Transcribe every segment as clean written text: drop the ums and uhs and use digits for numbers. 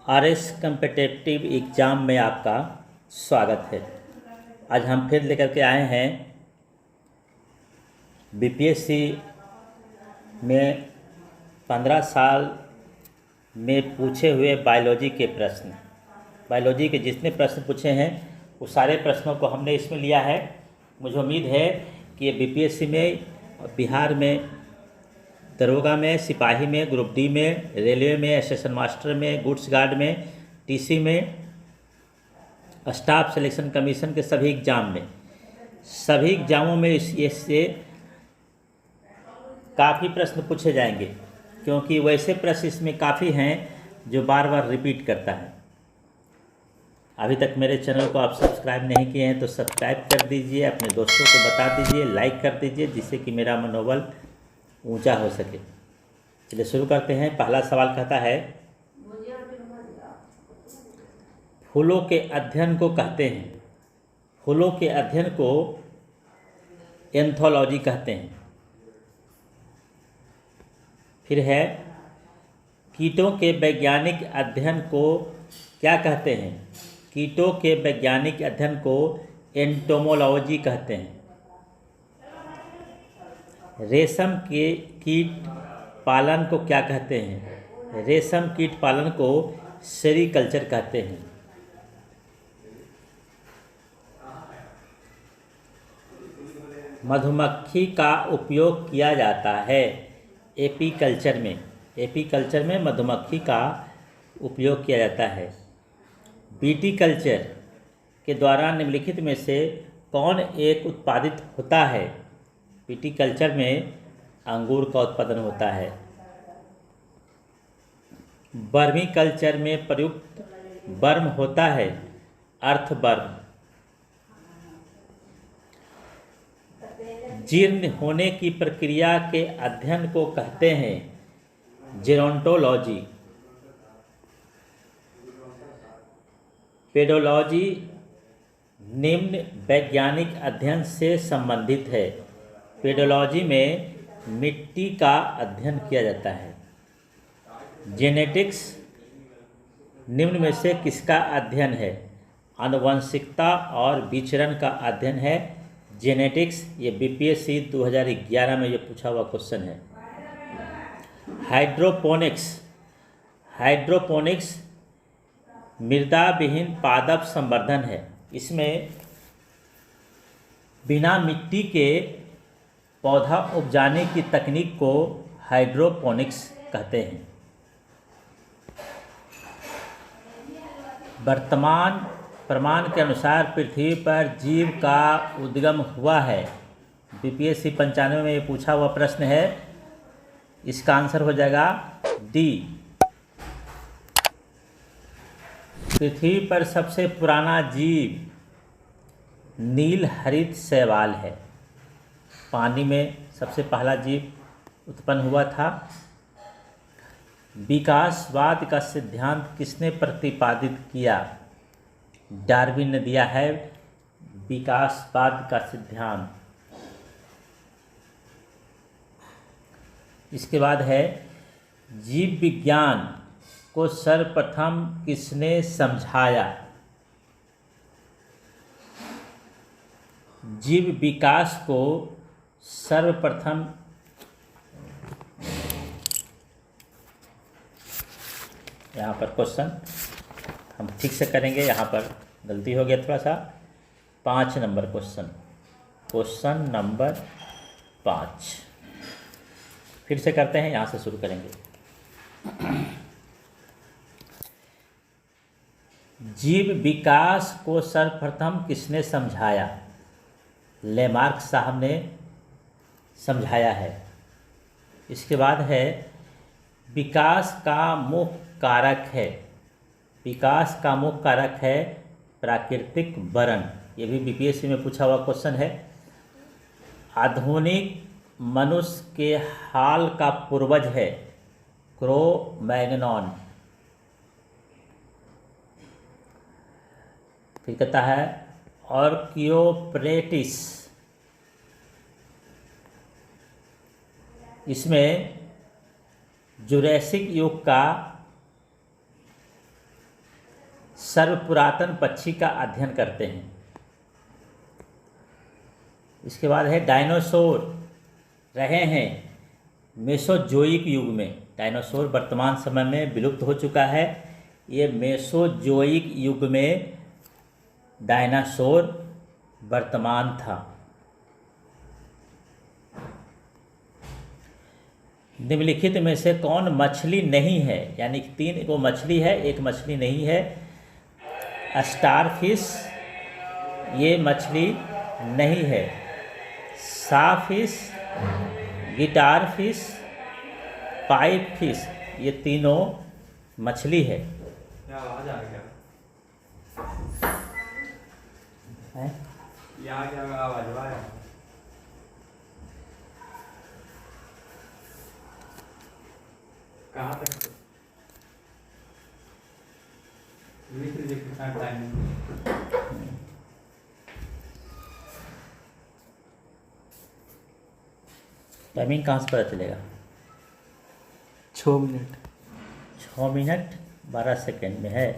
RS competitive exam में आपका स्वागत है। आज हम फिर लेकर के आए हैं बीपीएससी में 15 साल में पूछे हुए बायोलॉजी के प्रश्न। बायोलॉजी के जितने प्रश्न पूछे हैं वो सारे प्रश्नों को हमने इसमें लिया है। मुझे उम्मीद है कि ये बीपीएससी में, बिहार में, दरोगा में, सिपाही में, ग्रुप डी में, रेलवे में, स्टेशन मास्टर में, गुड्स गार्ड में, टीसी में, स्टाफ सिलेक्शन कमीशन के सभी एग्ज़ामों में इससे काफ़ी प्रश्न पूछे जाएंगे, क्योंकि वैसे प्रश्न इसमें काफ़ी हैं जो बार बार रिपीट करता है। अभी तक मेरे चैनल को आप सब्सक्राइब नहीं किए हैं तो सब्सक्राइब कर दीजिए, अपने दोस्तों को बता दीजिए, लाइक कर दीजिए, जिससे कि मेरा मनोबल ऊंचा हो सके। चलिए शुरू करते हैं। पहला सवाल कहता है, फूलों के अध्ययन को कहते हैं, फूलों के अध्ययन को एंथोलॉजी कहते हैं। फिर है, कीटों के वैज्ञानिक अध्ययन को क्या कहते हैं? कीटों के वैज्ञानिक अध्ययन को एंटोमोलॉजी कहते हैं। रेशम के कीट पालन को क्या कहते हैं? रेशम कीट पालन को सेरीकल्चर कहते हैं। मधुमक्खी का उपयोग किया जाता है एपीकल्चर में। एपीकल्चर में मधुमक्खी का उपयोग किया जाता है। विटीकल्चर के द्वारा निम्नलिखित में से कौन एक उत्पादित होता है? विटीकल्चर में अंगूर का उत्पादन होता है। वर्मीकल्चर में प्रयुक्त वर्म होता है अर्थवर्म। जीर्ण होने की प्रक्रिया के अध्ययन को कहते हैं जेरोंटोलॉजी। पेडोलॉजी निम्न वैज्ञानिक अध्ययन से संबंधित है। पेडोलॉजी में मिट्टी का अध्ययन किया जाता है। जेनेटिक्स निम्न में से किसका अध्ययन है? आनुवंशिकता और विचरण का अध्ययन है जेनेटिक्स। ये बीपीएससी 2011 में ये पूछा हुआ क्वेश्चन है। हाइड्रोपोनिक्स, हाइड्रोपोनिक्स मृदा विहीन पादप संवर्धन है। इसमें बिना मिट्टी के पौधा उपजाने की तकनीक को हाइड्रोपोनिक्स कहते हैं। वर्तमान प्रमाण के अनुसार पृथ्वी पर जीव का उद्गम हुआ है। बीपीएससी 95 में ये पूछा हुआ प्रश्न है। इसका आंसर हो जाएगा डी। पृथ्वी पर सबसे पुराना जीव नील हरित शैवाल है। पानी में सबसे पहला जीव उत्पन्न हुआ था। विकासवाद का सिद्धांत किसने प्रतिपादित किया? डार्विन ने दिया है विकासवाद का सिद्धांत। इसके बाद है, जीव विज्ञान को सर्वप्रथम किसने समझाया? जीव विकास को सर्वप्रथम यहाँ पर क्वेश्चन हम ठीक से करेंगे, यहाँ पर गलती हो गया थोड़ा सा। 5 नंबर क्वेश्चन नंबर 5 फिर से करते हैं, यहाँ से शुरू करेंगे। जीव विकास को सर्वप्रथम किसने समझाया? लेमार्क साहब ने समझाया है। इसके बाद है, विकास का मुख्य कारक है। विकास का मुख्य कारक है प्राकृतिक वरण। ये भी बीपीएससी में पूछा हुआ क्वेश्चन है। आधुनिक मनुष्य के हाल का पूर्वज है क्रो-मैग्नॉन। फिर कहता है आर्कियोप्टेरिक्स। इसमें जुरैसिक युग का सर्वपुरातन पक्षी का अध्ययन करते हैं। इसके बाद है डायनासोर रहे हैं मेसोजोइक युग में। डायनासोर वर्तमान समय में विलुप्त हो चुका है। ये मेसोजोइक युग में डायनासोर वर्तमान था। निम्नलिखित में से कौन मछली नहीं है, यानी 3 को मछली है, 1 मछली नहीं है। स्टारफिश ये मछली नहीं है। साफिश, गिटार फिश, पाइप फिश ये तीनों मछली है। क्या आवाज आ गया है? यहाँ क्या आवाज आया? कहाँ तक लिख लीजिए कितना टाइम? टाइमिंग कहाँ से पता चलेगा? 6 मिनट 6 मिनट 12 सेकेंड में है।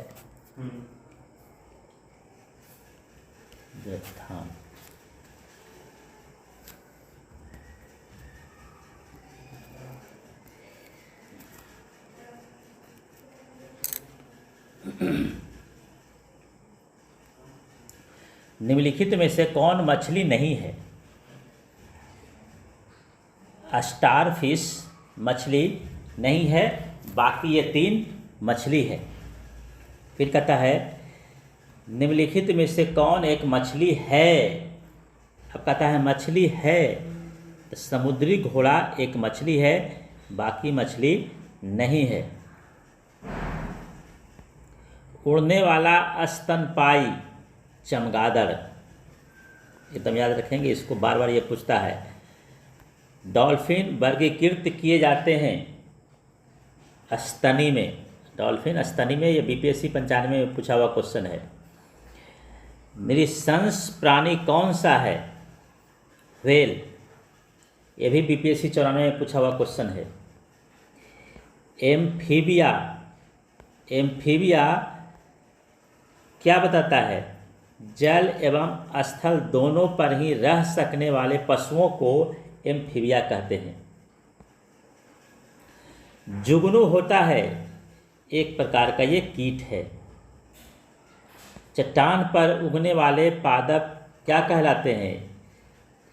व्युत्थान निम्नलिखित में से कौन मछली नहीं है? स्टारफिश मछली नहीं है, बाकी ये 3 मछली है। फिर कहता है निम्नलिखित में से कौन एक मछली है? अब कहता है मछली है, तो समुद्री घोड़ा एक मछली है, बाकी मछली नहीं है। उड़ने वाला स्तनपायी चमगादड़, एकदम याद रखेंगे इसको, बार बार ये पूछता है। डॉल्फिन वर्गीकृत किए जाते हैं स्तनी में। डॉल्फिन स्तनी में, ये बीपीएससी 95 में पूछा हुआ क्वेश्चन है। नृशंस प्राणी कौन सा है? व्हेल, ये भी बीपीएससी 94 में पूछा हुआ क्वेश्चन है। एम्फीबिया, एम्फीबिया क्या बताता है? जल एवं स्थल दोनों पर ही रह सकने वाले पशुओं को एम्फीबिया कहते हैं। जुगनू होता है एक प्रकार का ये कीट है। चट्टान पर उगने वाले पादप क्या कहलाते हैं?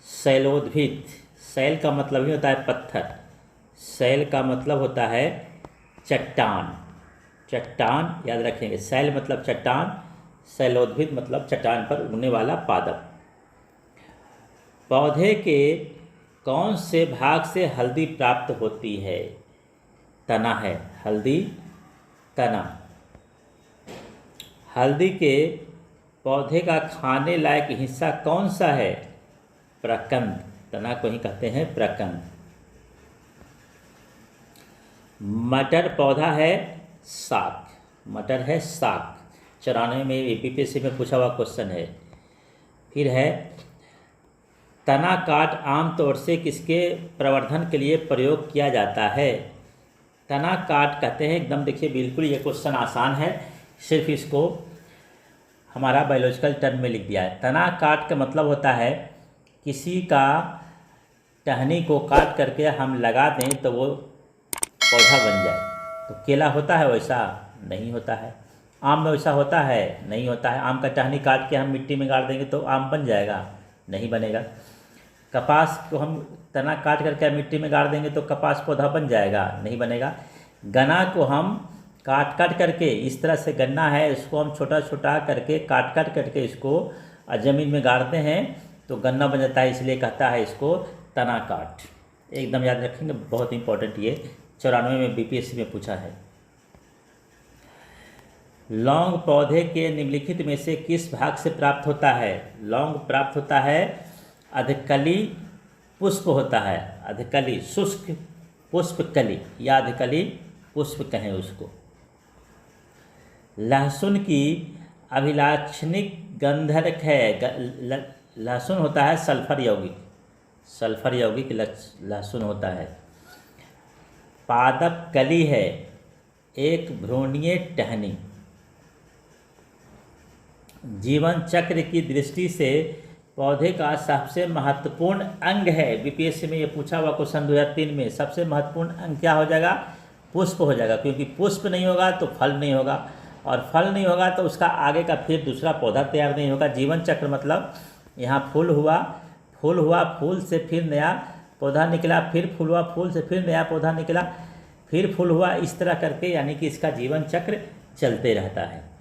शैलोद्भिद। शैल का मतलब ही होता है पत्थर, शैल का मतलब होता है चट्टान। चट्टान याद रखेंगे, शैल मतलब चट्टान, शैलोद्भिद मतलब चट्टान पर उगने वाला पादप। पौधे के कौन से भाग से हल्दी प्राप्त होती है? तना है हल्दी, तना। हल्दी के पौधे का खाने लायक हिस्सा कौन सा है? प्रकंद, तना को ही कहते हैं प्रकंद। मटर पौधा है साग, मटर है साग। 94 में बीपीएससी में पूछा हुआ क्वेश्चन है। फिर है तना काट आमतौर से किसके प्रवर्धन के लिए प्रयोग किया जाता है? तना काट कहते हैं, एकदम देखिए बिल्कुल ये क्वेश्चन आसान है, सिर्फ इसको हमारा बायोलॉजिकल टर्म में लिख दिया है। तना काट का मतलब होता है किसी का टहनी को काट करके हम लगा दें तो वो पौधा बन जाए। तो केला होता है वैसा? नहीं होता है। आम में वैसा होता है? नहीं होता है। आम का टहनी काट के हम मिट्टी में गाड़ देंगे तो आम बन जाएगा? नहीं बनेगा। कपास को हम तना काट करके मिट्टी में गाड़ देंगे तो कपास पौधा बन जाएगा? नहीं बनेगा। गन्ना को हम काट काट करके, इस तरह से गन्ना है इसको हम छोटा छोटा करके काट काट करके इसको ज़मीन में गाड़ते हैं तो गन्ना बन जाता है, इसलिए कहता है इसको तना काट। एकदम याद रखेंगे, बहुत इंपॉर्टेंट, ये 94 में बीपीएससी में पूछा है। लौंग पौधे के निम्नलिखित में से किस भाग से प्राप्त होता है? लौंग प्राप्त होता है अधकली पुष्प होता है, अधकली शुष्क पुष्पकली या अधकली पुष्प कहें उसको। लहसुन की अभिलाक्षणिक गंधक है। लहसुन होता है सल्फर यौगिक, सल्फर यौगिक लहसुन होता है। पादप कली है एक भ्रूणीय टहनी। जीवन चक्र की दृष्टि से पौधे का सबसे महत्वपूर्ण अंग है। बीपीएससी में ये पूछा हुआ क्वेश्चन 2003 में, सबसे महत्वपूर्ण अंग क्या हो जाएगा? पुष्प हो जाएगा, क्योंकि पुष्प नहीं होगा तो फल नहीं होगा, और फल नहीं होगा तो उसका आगे का फिर दूसरा पौधा तैयार नहीं होगा। जीवन चक्र मतलब यहाँ फूल हुआ, फूल से फिर नया पौधा निकला, फिर फूल हुआ, फूल से फिर नया पौधा निकला, फिर फूल हुआ, इस तरह करके यानी कि इसका जीवन चक्र चलते रहता है।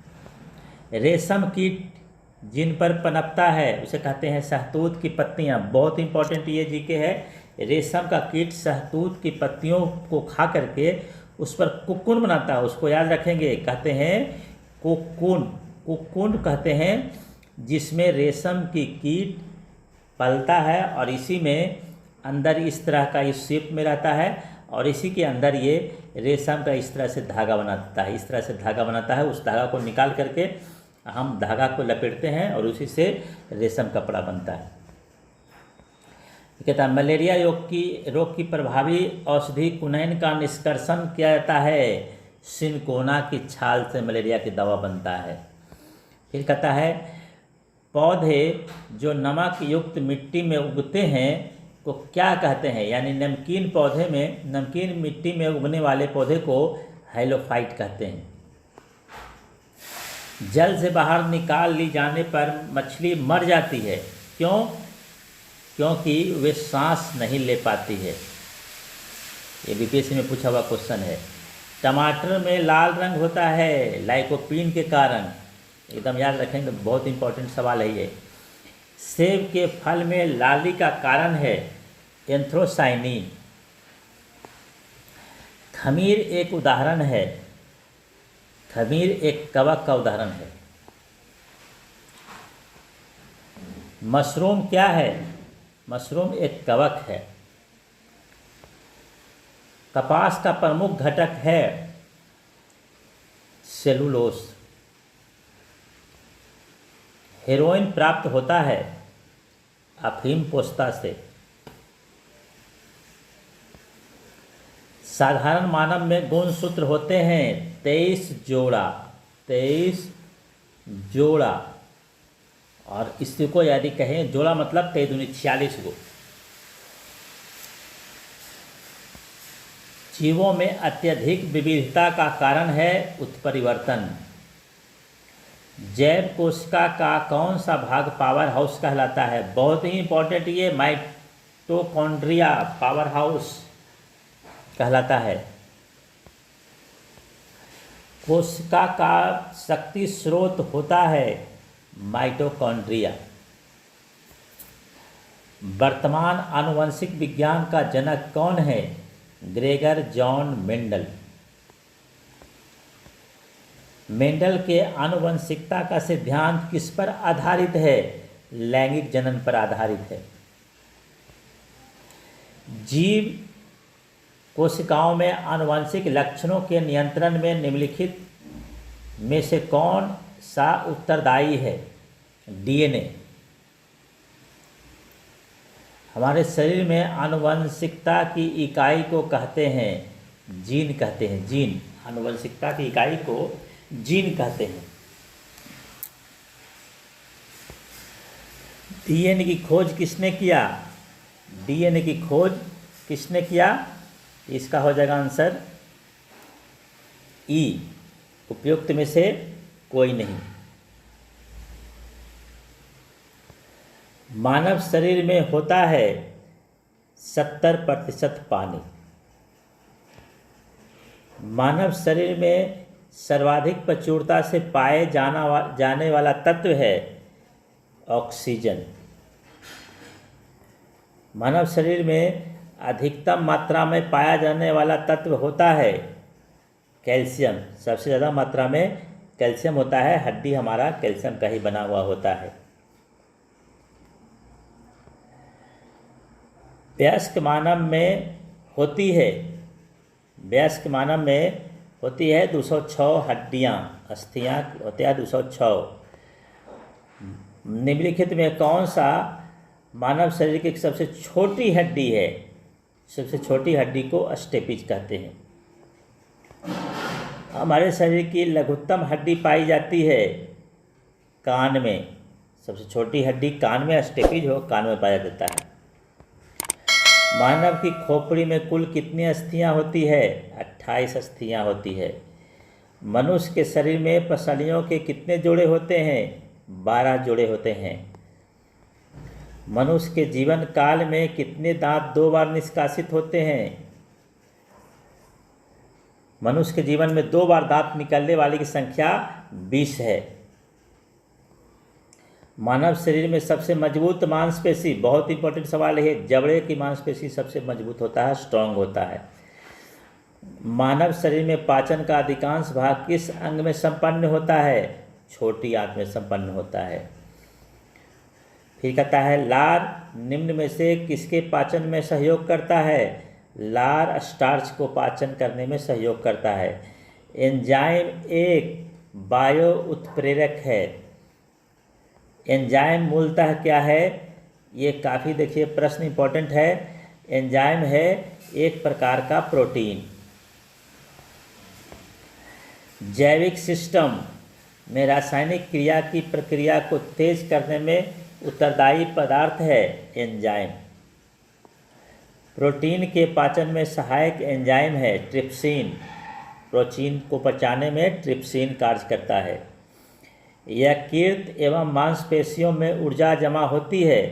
रेशम कीट जिन पर पनपता है उसे कहते हैं शहतूत की पत्तियाँ। बहुत इंपॉर्टेंट ये जीके है। रेशम का कीट शहतूत की पत्तियों को खा करके उस पर कुक्कुन बनाता है, उसको याद रखेंगे, कहते हैं कुक्कुन। कुक्कुन कहते हैं जिसमें रेशम की कीट पलता है और इसी में अंदर इस तरह का इस शेप में रहता है और इसी के अंदर ये रेशम का इस तरह से धागा बनाता है, इस तरह से धागा बनाता है। उस धागा को निकाल करके हम धागा को लपेटते हैं और उसी से रेशम कपड़ा बनता है। कहता है मलेरिया रोग की प्रभावी औषधि कुनैन का निष्कर्षण किया जाता है। सिनकोना की छाल से मलेरिया की दवा बनता है। फिर कहता है पौधे जो नमक युक्त मिट्टी में उगते हैं को क्या कहते हैं? यानी नमकीन पौधे में, नमकीन मिट्टी में उगने वाले पौधे को हैलोफाइट कहते हैं। जल से बाहर निकाल ली जाने पर मछली मर जाती है, क्यों? क्योंकि वे सांस नहीं ले पाती है। ये बीपीएससी में पूछा हुआ क्वेश्चन है। टमाटर में लाल रंग होता है लाइकोपीन के कारण, एकदम याद रखेंगे, बहुत इंपॉर्टेंट सवाल है ये। सेब के फल में लाली का कारण है एंथ्रोसाइनिन। खमीर एक उदाहरण है, खमीर एक कवक का उदाहरण है। मशरूम क्या है? मशरूम एक कवक है। कपास का प्रमुख घटक है सेलुलोस। हेरोइन प्राप्त होता है अफीम पोस्ता से। साधारण मानव में गुणसूत्र होते हैं 23 जोड़ा, 23 जोड़ा। और इसी को यदि कहें जोड़ा मतलब 23 दूनी 46 गो। जीवों में अत्यधिक विविधता का कारण है उत्परिवर्तन। जैव कोशिका का कौन सा भाग पावर हाउस कहलाता है? बहुत ही इंपॉर्टेंट ये, माइटोकॉन्ड्रिया पावर हाउस कहलाता है। कोशिका का शक्ति स्रोत होता है माइटोकॉन्ड्रिया। वर्तमान आनुवंशिक विज्ञान का जनक कौन है? Gregor John Mendel. मेंडल के आनुवंशिकता का सिद्धांत किस पर आधारित है? लैंगिक जनन पर आधारित है। जीव कोशिकाओं में आनुवंशिक लक्षणों के नियंत्रण में निम्नलिखित में से कौन सा उत्तरदायी है? डीएनए। हमारे शरीर में आनुवंशिकता की इकाई को कहते हैं जीन कहते हैं, जीन। आनुवंशिकता की इकाई को जीन कहते हैं। डीएनए की खोज किसने किया? डीएनए की खोज किसने किया? इसका हो जाएगा आंसर ई। उपयुक्त में से कोई नहीं। मानव शरीर में होता है 70% पानी। मानव शरीर में सर्वाधिक प्रचुरता से पाए जाने वाला तत्व है ऑक्सीजन। मानव शरीर में अधिकतम मात्रा में पाया जाने वाला तत्व होता है कैल्शियम। सबसे ज़्यादा मात्रा में कैल्शियम होता है। हड्डी हमारा कैल्शियम का ही बना हुआ होता है। वयस्क मानव में होती है, वयस्क मानव में होती है 206 हड्डियाँ, अस्थियाँ होते हैं 206। निम्नलिखित में कौन सा मानव शरीर की सबसे छोटी हड्डी है? सबसे छोटी हड्डी को स्टेपिज कहते हैं। हमारे शरीर की लघुत्तम हड्डी पाई जाती है कान में, सबसे छोटी हड्डी कान में, स्टेपिज हो, कान में पाया जाता है। मानव की खोपड़ी में कुल कितनी अस्थियां होती है? 28 अस्थियां होती है। मनुष्य के शरीर में पसलियों के कितने जोड़े होते हैं? 12 जोड़े होते हैं। मनुष्य के जीवन काल में कितने दांत 2 बार निष्कासित होते हैं? मनुष्य के जीवन में 2 बार दांत निकलने वाली की संख्या 20 है। मानव शरीर में सबसे मजबूत मांसपेशी, बहुत इंपॉर्टेंट सवाल है, जबड़े की मांसपेशी सबसे मजबूत होता है, स्ट्रांग होता है। मानव शरीर में पाचन का अधिकांश भाग किस अंग में संपन्न होता है? छोटी आंत में संपन्न होता है। फिर कहता है लार निम्न में से किसके पाचन में सहयोग करता है? लार स्टार्च को पाचन करने में सहयोग करता है। एंजाइम एक बायो उत्प्रेरक है। एंजाइम मूलतः क्या है? ये काफ़ी देखिए प्रश्न इंपॉर्टेंट है। एंजाइम है एक प्रकार का प्रोटीन। जैविक सिस्टम में रासायनिक क्रिया की प्रक्रिया को तेज करने में उत्तरदायी पदार्थ है एंजाइम। प्रोटीन के पाचन में सहायक एंजाइम है ट्रिप्सिन। प्रोटीन को पचाने में ट्रिप्सिन कार्य करता है। यकृत एवं मांसपेशियों में ऊर्जा जमा होती है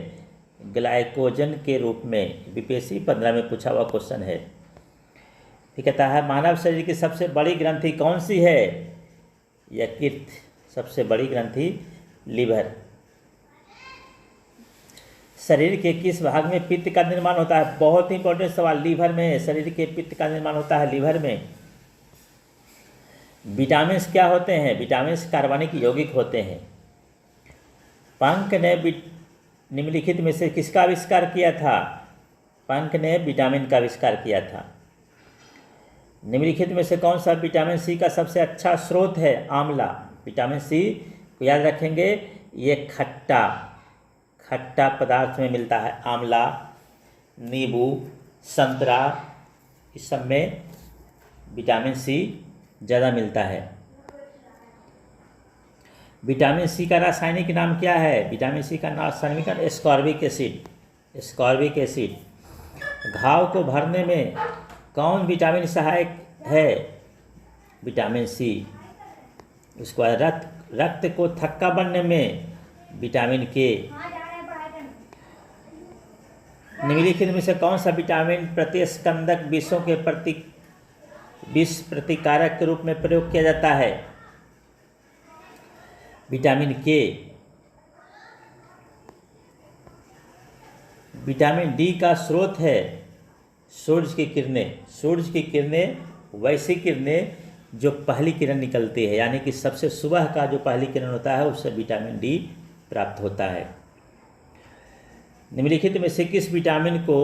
ग्लाइकोजन के रूप में। बीपीएससी 15 में पूछा हुआ क्वेश्चन है। फिर कहता है मानव शरीर की सबसे बड़ी ग्रंथि कौन सी है? यकृत। सबसे बड़ी ग्रंथि लीवर। शरीर के किस भाग में पित्त का निर्माण होता है? बहुत ही इंपॉर्टेंट सवाल। लीवर में शरीर के पित्त का निर्माण होता है, लीवर में। विटामिन्स क्या होते हैं? विटामिन्स कार्बनिक यौगिक होते हैं। पंक ने निम्नलिखित में से किसका आविष्कार किया था? पंक ने विटामिन का आविष्कार किया था। निम्नलिखित में से कौन सा विटामिन सी का सबसे अच्छा स्रोत है? आंवला। विटामिन सी को याद रखेंगे, ये खट्टा पदार्थ में मिलता है। आंवला, नींबू, संतरा, इस सब में विटामिन सी ज़्यादा मिलता है। विटामिन सी का रासायनिक नाम क्या है? विटामिन सी का रासायनिक नाम एस्कॉर्बिक एसिड। Ascorbic acid. घाव को भरने में कौन विटामिन सहायक है? Vitamin C. उसके बाद रक्त को थक्का बनने में विटामिन के। निम्नलिखित में से कौन सा विटामिन प्रतिस्कंदक विषों के विष प्रतिकारक के रूप में प्रयोग किया जाता है? विटामिन के। विटामिन डी का स्रोत है सूरज की किरणें। सूरज की किरणें वैसी किरणें जो पहली किरण निकलती है, यानी कि सबसे सुबह का जो पहली किरण होता है उससे विटामिन डी प्राप्त होता है। निम्नलिखित में से किस विटामिन को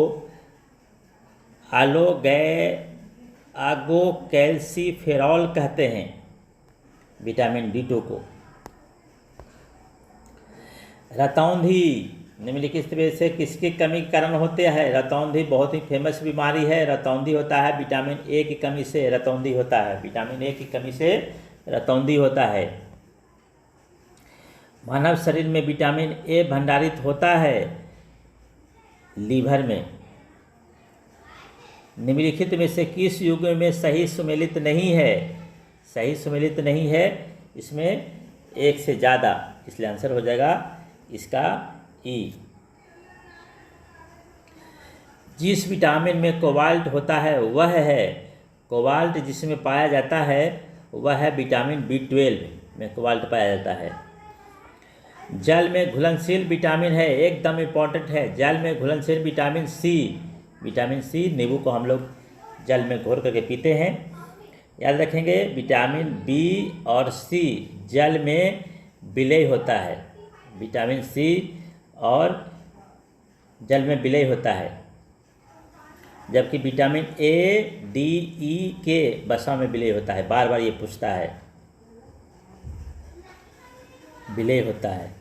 आगोकैल्सिफेरॉल कहते हैं? विटामिन D2 को। रतौंधी निम्नलिखित में से किसकी कमी के कारण होते हैं? रतौंधी बहुत ही फेमस बीमारी है। रतौंधी होता है विटामिन ए की कमी से रतौंधी होता है। विटामिन ए की कमी से रतौंधी होता है। मानव शरीर में विटामिन ए भंडारित होता है लीवर में। निम्नलिखित में से किस युग में सही सुमेलित नहीं है? सही सुमेलित नहीं है इसमें एक से ज़्यादा, इसलिए आंसर हो जाएगा इसका ई। जिस विटामिन में कोबाल्ट होता है वह है, कोबाल्ट जिसमें पाया जाता है वह है विटामिन B12 में कोबाल्ट पाया जाता है। जल में घुलनशील विटामिन है, एकदम इम्पॉर्टेंट है, जल में घुलनशील विटामिन सी। विटामिन सी नींबू को हम लोग जल में घोर करके पीते हैं। याद रखेंगे विटामिन बी और सी जल में विलय होता है। विटामिन सी और जल में विलय होता है, जबकि विटामिन ए, डी, ई के वसा में विलय होता है। बार बार ये पूछता है, विलय होता है।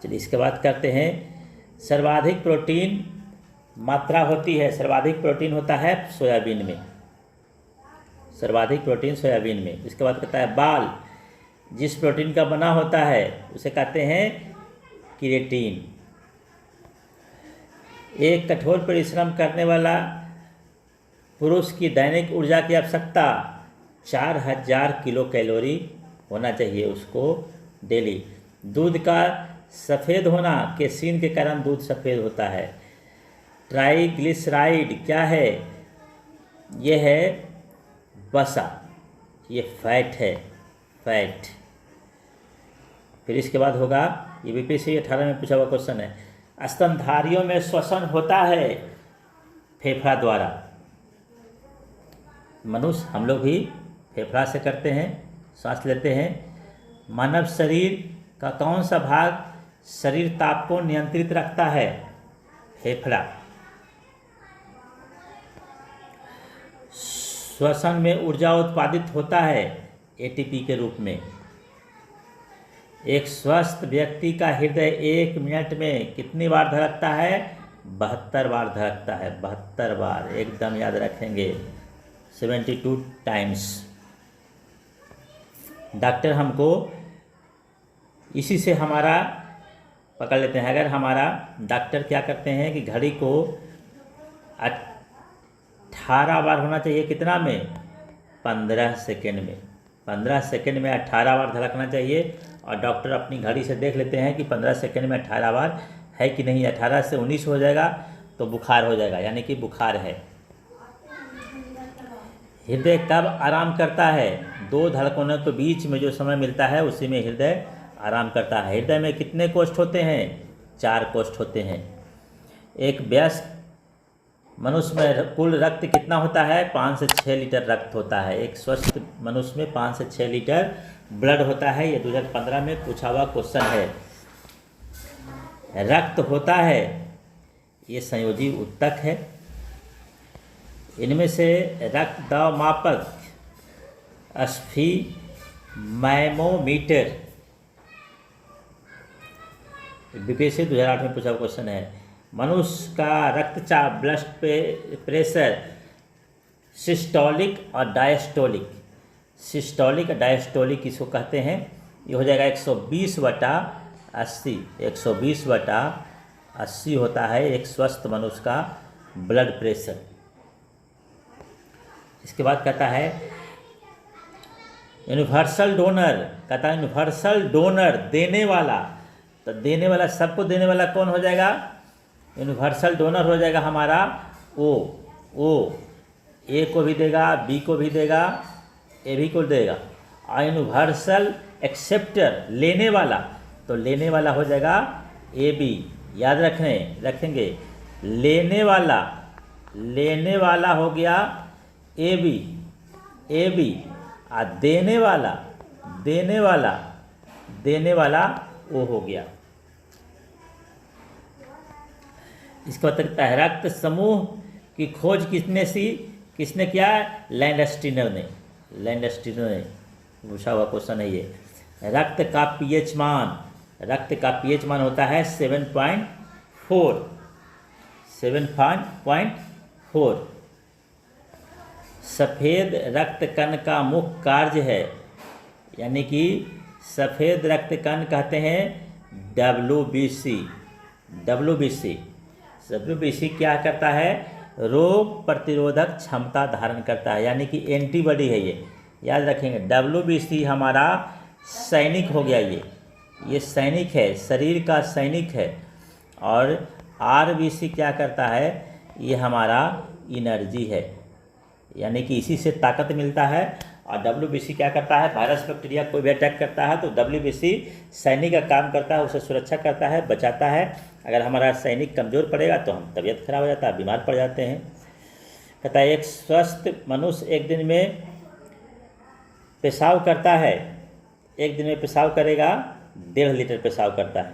चलिए इसके बाद करते हैं सर्वाधिक प्रोटीन मात्रा होती है, सर्वाधिक प्रोटीन होता है सोयाबीन में। सर्वाधिक प्रोटीन सोयाबीन में। इसके बाद कहता है बाल जिस प्रोटीन का बना होता है उसे कहते हैं केराटिन। एक कठोर परिश्रम करने वाला पुरुष की दैनिक ऊर्जा की आवश्यकता 4000 किलो कैलोरी होना चाहिए उसको डेली। दूध का सफ़ेद होना, केसीन के कारण दूध सफ़ेद होता है। ट्राइग्लिसराइड क्या है? यह है वसा, ये फैट है, फैट। फिर इसके बाद होगा, ये बीपीएससी 18 में पूछा हुआ क्वेश्चन है, स्तनधारियों में श्वसन होता है फेफड़ा द्वारा। मनुष्य हम लोग भी फेफड़ा से करते हैं, सांस लेते हैं। मानव शरीर का कौन सा भाग शरीर ताप को नियंत्रित रखता है? फेफड़ा। श्वसन में ऊर्जा उत्पादित होता है एटीपी के रूप में। एक स्वस्थ व्यक्ति का हृदय 1 मिनट में कितनी बार धड़कता है? 72 बार धड़कता है, 72 बार, एकदम याद रखेंगे, 72 टाइम्स। डॉक्टर हमको इसी से हमारा पकड़ लेते हैं। अगर हमारा डॉक्टर क्या करते हैं कि घड़ी को 18 बार होना चाहिए, कितना में? 15 सेकेंड में। 15 सेकेंड में 18 बार धड़कना चाहिए, और डॉक्टर अपनी घड़ी से देख लेते हैं कि 15 सेकेंड में 18 बार है कि नहीं। 18 से 19 हो जाएगा तो बुखार हो जाएगा, यानी कि बुखार है। हृदय कब आराम करता है? 2 धड़कनों के बीच में जो समय मिलता है उसी में हृदय आराम करता है। हृदय में कितने कोष्ठ होते हैं? 4 कोष्ठ होते हैं। एक वयस्क मनुष्य में कुल रक्त कितना होता है? 5 से 6 लीटर रक्त होता है। एक स्वस्थ मनुष्य में 5 से 6 लीटर ब्लड होता है। ये 2015 में पूछा हुआ क्वेश्चन है। रक्त होता है, ये संयोजी ऊतक है। इनमें से रक्त दाब मापक स्फीमैमोमीटर, बीपीएससी 2008 में पूछा हुआ क्वेश्चन है। मनुष्य का रक्तचाप, ब्लड प्रेशर, सिस्टोलिक और डायस्टोलिक, सिस्टोलिक और डायस्टोलिक इसको कहते हैं। ये हो जाएगा 120/80, 120/80 होता है एक स्वस्थ मनुष्य का ब्लड प्रेशर। इसके बाद कहता है यूनिवर्सल डोनर, कहता है यूनिवर्सल डोनर, देने वाला। तो देने वाला, सबको देने वाला कौन हो जाएगा? यूनिवर्सल डोनर हो जाएगा हमारा ओ। ए को भी देगा, बी को भी देगा, ए भी को देगा। और यूनिवर्सल एक्सेप्टर, लेने वाला, तो लेने वाला हो जाएगा ए बी। याद रखेंगे, लेने वाला हो गया ए बी, और देने वाला ओ हो गया। इसको कहता है रक्त समूह की खोज किसने किया? लैंडस्टीनर ने पूछा हुआ क्वेश्चन है ये। रक्त का पीएच मान होता है 7.4। सफ़ेद रक्त कण का मुख्य कार्य है, यानी कि सफ़ेद रक्त कण कहते हैं WBC क्या करता है? रोग प्रतिरोधक क्षमता धारण करता है, यानी कि एंटीबॉडी है ये। याद रखेंगे, WBC हमारा सैनिक हो गया, ये सैनिक है, शरीर का सैनिक है। और RBC क्या करता है? ये हमारा एनर्जी है, यानी कि इसी से ताकत मिलता है। और WBC क्या करता है? वायरस बैक्टीरिया कोई भी अटैक करता है तो WBC सैनिक का काम करता है, उसे सुरक्षा करता है, बचाता है। अगर हमारा सैनिक कमज़ोर पड़ेगा तो हम तबीयत खराब हो जाता है, बीमार पड़ जाते हैं। कहता है एक स्वस्थ मनुष्य एक दिन में पेशाब करता है, एक दिन में पेशाब करेगा 1.5 लीटर पेशाब करता है।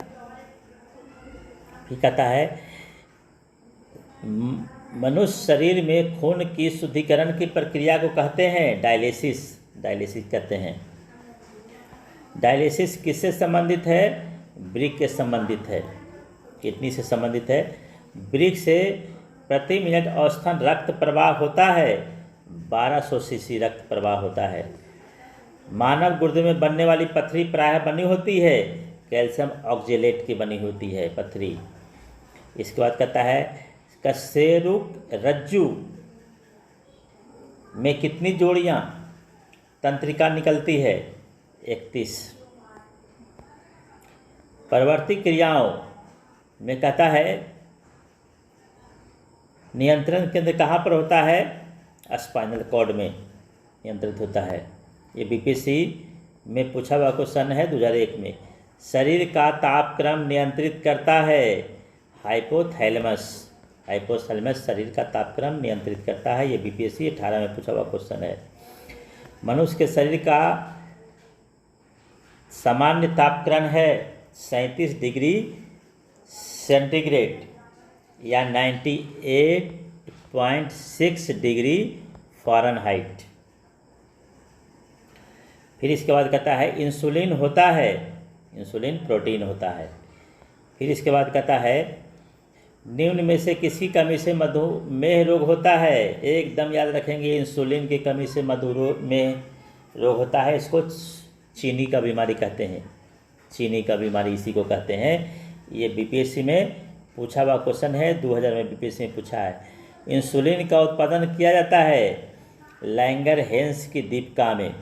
फिर कहता है मनुष्य शरीर में खून की शुद्धिकरण की प्रक्रिया को कहते हैं डायलिसिस कहते हैं। डायलिसिस किससे संबंधित है? वृक्क के संबंधित है, किडनी से संबंधित है। वृक्क से प्रति मिनट औसतन रक्त प्रवाह होता है 1200 सीसी रक्त प्रवाह होता है। मानव गुर्दे में बनने वाली पथरी प्रायः बनी होती है कैल्शियम ऑक्जेलेट की बनी होती है पथरी। इसके बाद कहता है कशेरुक रज्जु में कितनी जोड़ियां तंत्रिका निकलती है? 31। परवर्ती क्रियाओं में कहता है नियंत्रण केंद्र कहाँ पर होता है? स्पाइनल कॉर्ड में नियंत्रित होता है। ये बीपीएससी में पूछा हुआ क्वेश्चन है 2001 में। शरीर का तापक्रम नियंत्रित करता है हाइपोथैलेमस। हाइपोथैलेमस शरीर का तापक्रम नियंत्रित करता है। ये बीपीएससी 18 में पूछा हुआ क्वेश्चन है। मनुष्य के शरीर का सामान्य तापक्रम है 37 डिग्री सेंटीग्रेड या 98.6 डिग्री फ़ारेनहाइट। फिर इसके बाद कहता है इंसुलिन होता है, इंसुलिन प्रोटीन होता है। फिर इसके बाद कहता है निम्न में से किसकी कमी से मधुमेह रोग होता है? एकदम याद रखेंगे, इंसुलिन की कमी से मधुमेह रोग होता है। इसको चीनी का बीमारी कहते हैं, चीनी का बीमारी इसी को कहते हैं। ये बीपीएससी में पूछा हुआ क्वेश्चन है, 2000 में बीपीएससी में पूछा है। इंसुलिन का उत्पादन किया जाता है लैंगरहेंस की दीपिका में।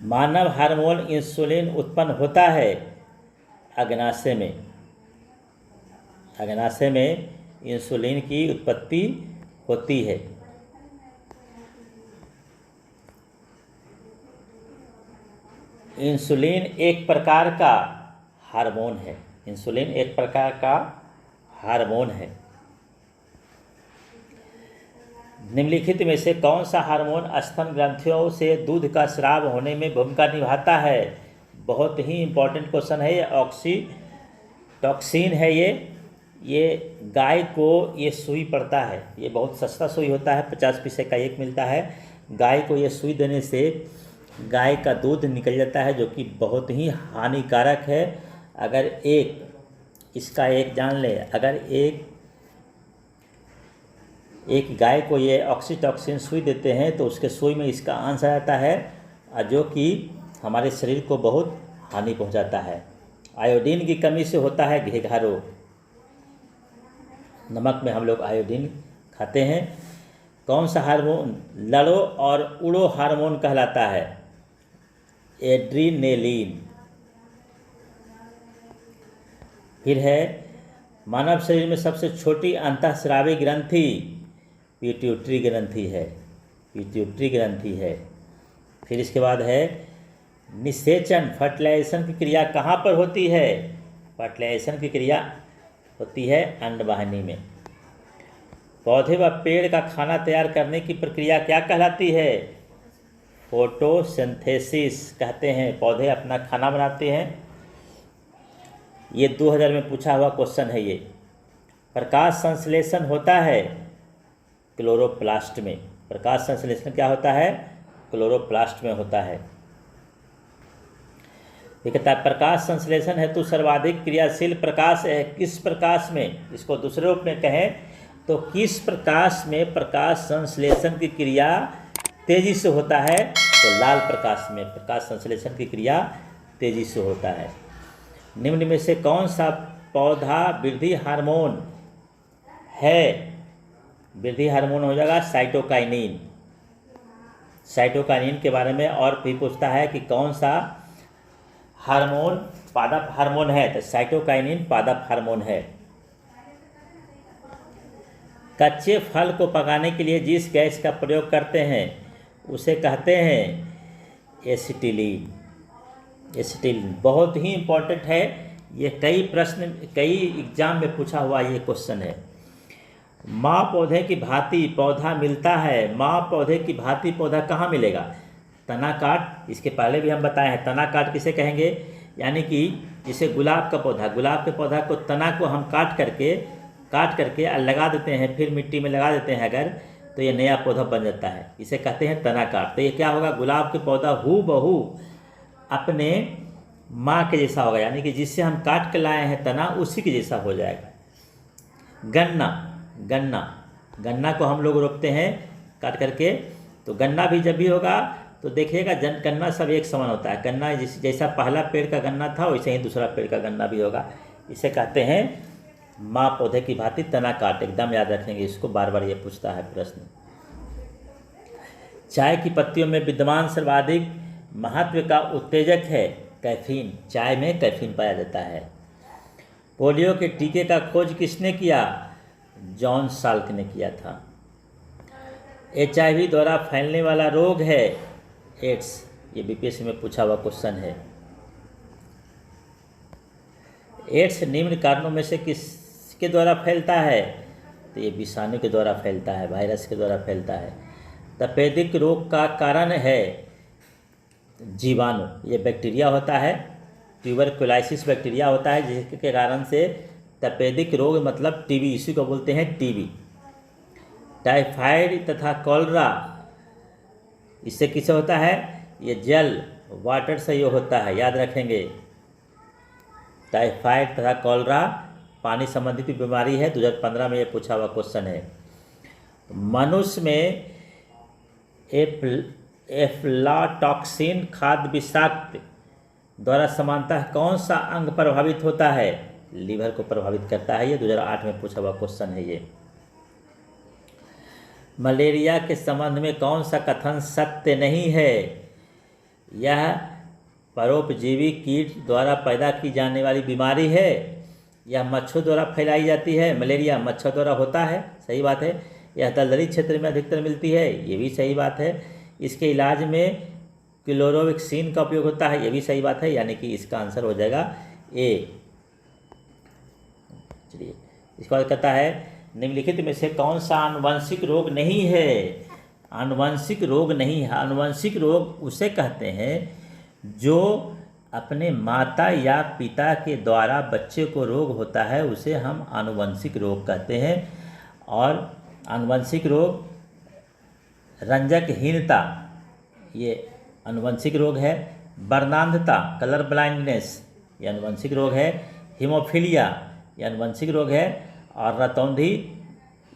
मानव हार्मोन इंसुलिन उत्पन्न होता है अग्नाशय में। अग्नाशय में इंसुलिन की उत्पत्ति होती है। इंसुलिन एक प्रकार का हार्मोन है। इंसुलिन एक प्रकार का हार्मोन है। निम्नलिखित में से कौन सा हार्मोन स्तन ग्रंथियों से दूध का स्राव होने में भूमिका निभाता है? बहुत ही इम्पोर्टेंट क्वेश्चन है ये। ऑक्सीटॉक्सिन है ये गाय को ये सुई पड़ता है। ये बहुत सस्ता सुई होता है, 50 पैसे का एक मिलता है। गाय को ये सुई देने से गाय का दूध निकल जाता है, जो कि बहुत ही हानिकारक है। अगर इसका एक जान ले, अगर एक गाय को ये ऑक्सीटॉक्सिन सुई देते हैं तो उसके सुई में इसका अंश आ जाता है, जो कि हमारे शरीर को बहुत हानि पहुंचाता है। आयोडीन की कमी से होता है घेघा रोग। नमक में हम लोग आयोडीन खाते हैं। कौन सा हार्मोन लड़ो और उड़ो हार्मोन कहलाता है? एड्रीनेलिन। फिर है मानव शरीर में सबसे छोटी अंतःस्रावी ग्रंथि पिट्यूटरी ग्रंथि है। पिट्यूटरी ग्रंथि है। फिर इसके बाद है निषेचन फर्टिलाइजेशन की क्रिया कहाँ पर होती है? फर्टिलाइजेशन की क्रिया होती है अंडवाहिनी में। पौधे व पेड़ का खाना तैयार करने की प्रक्रिया क्या कहलाती है? फोटोसिंथेसिस कहते हैं। पौधे अपना खाना बनाते हैं। ये 2000 में पूछा हुआ क्वेश्चन है ये। प्रकाश संश्लेषण होता है क्लोरोप्लास्ट में। प्रकाश संश्लेषण क्या होता है? क्लोरोप्लास्ट में होता है। ये कहता है प्रकाश संश्लेषण हेतु सर्वाधिक क्रियाशील प्रकाश है किस प्रकाश में? इसको दूसरे रूप में कहें तो किस प्रकाश में प्रकाश संश्लेषण की क्रिया तेजी से होता है? तो लाल प्रकाश में प्रकाश संश्लेषण की क्रिया तेजी से होता है। निम्न में से कौन सा पौधा वृद्धि हार्मोन है? वृद्धि हार्मोन हो जाएगा साइटोकाइनिन। साइटोकाइनिन के बारे में और भी पूछता है कि कौन सा हार्मोन पादप हार्मोन है, तो साइटोकाइनिन पादप हार्मोन है। कच्चे फल को पकाने के लिए जिस गैस का प्रयोग करते हैं उसे कहते हैं एसिटिलीन। एसिटिलीन बहुत ही इम्पोर्टेंट है। ये कई एग्जाम में पूछा हुआ ये क्वेश्चन है। माँ पौधे की भांति पौधा मिलता है। माँ पौधे की भांति पौधा कहाँ मिलेगा? तना काट। इसके पहले भी हम बताए हैं तना काट किसे कहेंगे, यानी कि जैसे गुलाब का पौधा, गुलाब के पौधा को तना को हम काट करके लगा देते हैं, फिर मिट्टी में लगा देते हैं अगर, तो ये नया पौधा बन जाता है। इसे कहते हैं तना काट। तो ये क्या होगा? गुलाब के पौधा हूबहू अपने माँ के जैसा होगा, यानी कि जिससे हम काट के लाए हैं तना उसी के जैसा हो जाएगा। गन्ना को हम लोग रोपते हैं काट करके, तो गन्ना भी जब भी होगा तो देखिएगा गन्ना सब एक समान होता है। गन्ना जैसा पहला पेड़ का गन्ना था वैसे ही दूसरा पेड़ का गन्ना भी होगा। इसे कहते हैं माँ पौधे की भांति तना काट। एकदम याद रखेंगे इसको, बार बार ये पूछता है प्रश्न। चाय की पत्तियों में विद्यमान सर्वाधिक महत्व का उत्तेजक है कैफीन। चाय में कैफीन पाया जाता है। पोलियो के टीके का खोज किसने किया? जॉन साल्क ने किया था। HIV द्वारा फैलने वाला रोग है एड्स। ये बीपीएससी में पूछा हुआ क्वेश्चन है। एड्स निम्न कारणों में से किसके द्वारा फैलता है? तो ये विषाणु के द्वारा फैलता है, वायरस के द्वारा फैलता है। तपेदिक रोग का कारण है जीवाणु। ये बैक्टीरिया होता है, ट्यूबरकुलोसिस बैक्टीरिया होता है, जिसके कारण से तपेदिक रोग मतलब टीबी, इसी को बोलते हैं टीबी। टाइफाइड तथा कॉलरा इससे किससे होता है? ये जल वाटर से ये होता है, याद रखेंगे। टाइफाइड तथा कॉलरा पानी संबंधित बीमारी है। 2015 में ये पूछा हुआ क्वेश्चन है। मनुष्य में एफ्लाटॉक्सिन खाद्य विषाक्त द्वारा सामान्यतः कौन सा अंग प्रभावित होता है? लीवर को प्रभावित करता है। ये 2008 में पूछा हुआ क्वेश्चन है ये। मलेरिया के संबंध में कौन सा कथन सत्य नहीं है? यह परोपजीवी कीट द्वारा पैदा की जाने वाली बीमारी है। यह मच्छरों द्वारा फैलाई जाती है। मलेरिया मच्छर द्वारा होता है, सही बात है। यह दलदली क्षेत्र में अधिकतर मिलती है, ये भी सही बात है। इसके इलाज में क्लोरोविक्सिन का उपयोग होता है, ये भी सही बात है। यानी कि इसका आंसर हो जाएगा ए। चलिए, इसके बाद कहता है निम्नलिखित में से कौन सा आनुवंशिक रोग नहीं है? आनुवंशिक रोग नहीं है। आनुवंशिक रोग उसे कहते हैं जो अपने माता या पिता के द्वारा बच्चे को रोग होता है, उसे हम आनुवंशिक रोग कहते हैं। और आनुवंशिक रोग रंजकहीनता, ये आनुवंशिक रोग है। वर्णांधता, कलर ब्लाइंडनेस, ये आनुवंशिक रोग है। हीमोफीलिया, ये आनुवंशिक रोग है। और रतौंधी,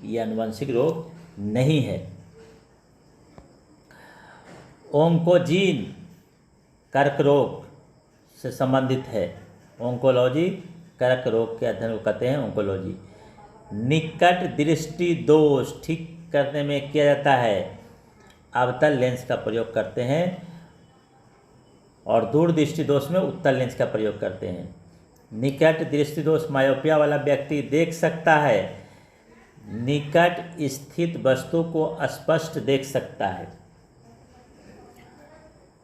ये आनुवंशिक रोग नहीं है। ओंकोजीन कर्क रोग से संबंधित है। ओंकोलॉजी कर्क रोग के अध्ययन को कहते हैं ओंकोलॉजी। निकट दृष्टि दोष ठीक करने में किया जाता है अवतल लेंस का प्रयोग करते हैं, और दूर दृष्टि दोष में उत्तल लेंस का प्रयोग करते हैं। निकट दृष्टि दोष मायोपिया वाला व्यक्ति देख सकता है, निकट स्थित वस्तु को स्पष्ट देख सकता है,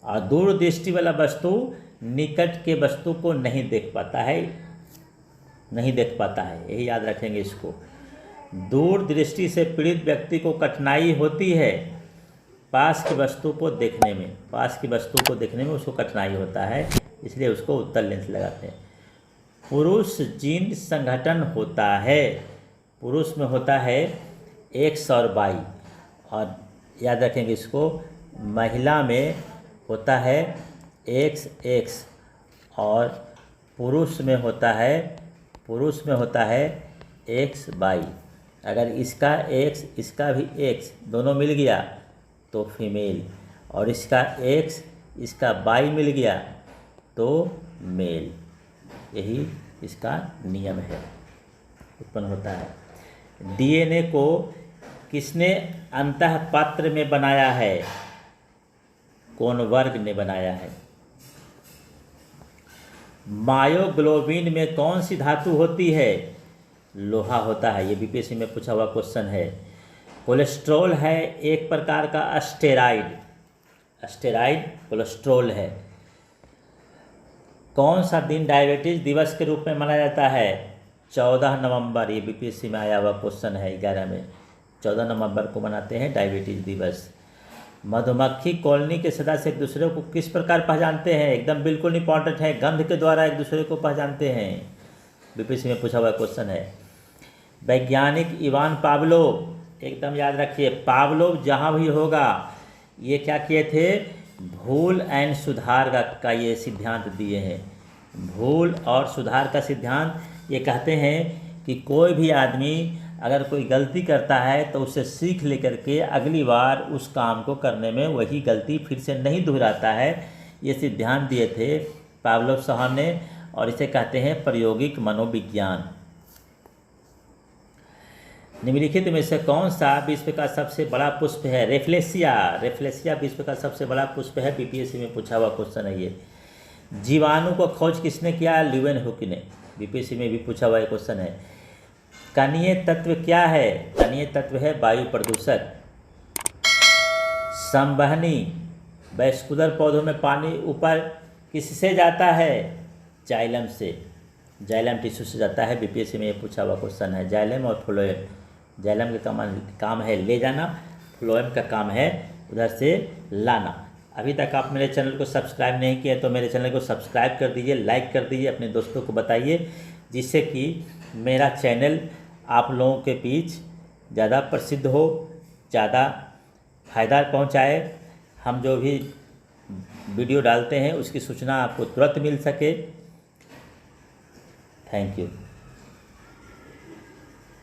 और दूर दृष्टि वाला वस्तु निकट के वस्तु को नहीं देख पाता है, यही याद रखेंगे इसको। दूर दृष्टि से पीड़ित व्यक्ति को कठिनाई होती है पास की वस्तु को देखने में, उसको कठिनाई होता है, इसलिए उसको उत्तल लेंस लगाते हैं। पुरुष जीन संगठन होता है, पुरुष में होता है X और Y, और याद रखेंगे इसको। महिला में होता है XX, और पुरुष में होता है XY। अगर इसका X इसका भी X दोनों मिल गया तो फीमेल, और इसका X इसका Y मिल गया तो मेल। यही इसका नियम है, उत्पन्न होता है। DNA को किसने अंतःपात्र में बनाया है? कोनवर्ग ने बनाया है। मायोग्लोबिन में कौन सी धातु होती है? लोहा होता है, ये बीपीएससी में पूछा हुआ क्वेश्चन है। कोलेस्ट्रॉल है एक प्रकार का स्टेरॉइड कोलेस्ट्रॉल है। कौन सा दिन डायबिटीज दिवस के रूप में मनाया जाता है? 14 नवंबर, ये बीपीएससी में आया हुआ क्वेश्चन है 11 में। 14 नवंबर को मनाते हैं डायबिटीज दिवस। मधुमक्खी कॉलोनी के सदस्य एक दूसरे को किस प्रकार पहचानते हैं? एकदम बिल्कुल इंपॉर्टेंट है, गंध के द्वारा एक दूसरे को पहचानते हैं, बीपीएससी में पूछा हुआ क्वेश्चन है। वैज्ञानिक इवान पावलोव, एकदम याद रखिए, पावलोव जहाँ भी होगा ये क्या किए थे? भूल एंड सुधार का ये सिद्धांत दिए हैं। भूल और सुधार का सिद्धांत ये कहते हैं कि कोई भी आदमी अगर कोई गलती करता है तो उससे सीख लेकर के अगली बार उस काम को करने में वही गलती फिर से नहीं दोहराता है। ये सिर्फ ध्यान दिए थे पावलोव साहब ने, और इसे कहते हैं प्रायोगिक मनोविज्ञान। निम्नलिखित में से कौन सा विश्व का सबसे बड़ा पुष्प है? रेफ्लेसिया। रेफ्लेसिया विश्व का सबसे बड़ा पुष्प है। बीपीएससी में पूछा हुआ क्वेश्चन है ये। जीवाणु को खोज किसने किया? ल्यूवेनहुक ने। बीपीएससी में भी पूछा हुआ क्वेश्चन है। कणीय तत्व क्या है? कणीय तत्व है वायु प्रदूषक। संवहनी वैस्कुलर पौधों में पानी ऊपर किससे जाता है? जाइलम से, जाइलम टिश्यू से जाता है। बीपीएससी में ये पूछा हुआ क्वेश्चन है। जाइलम और फ्लोएम, जाइलम का काम है ले जाना, फ्लोएम का काम है उधर से लाना। अभी तक आप मेरे चैनल को सब्सक्राइब नहीं किए तो मेरे चैनल को सब्सक्राइब कर दीजिए, लाइक कर दीजिए, अपने दोस्तों को बताइए, जिससे कि मेरा चैनल आप लोगों के बीच ज़्यादा प्रसिद्ध हो, ज़्यादा फ़ायदा पहुंचाए। हम जो भी वीडियो डालते हैं उसकी सूचना आपको तुरंत मिल सके। Thank you.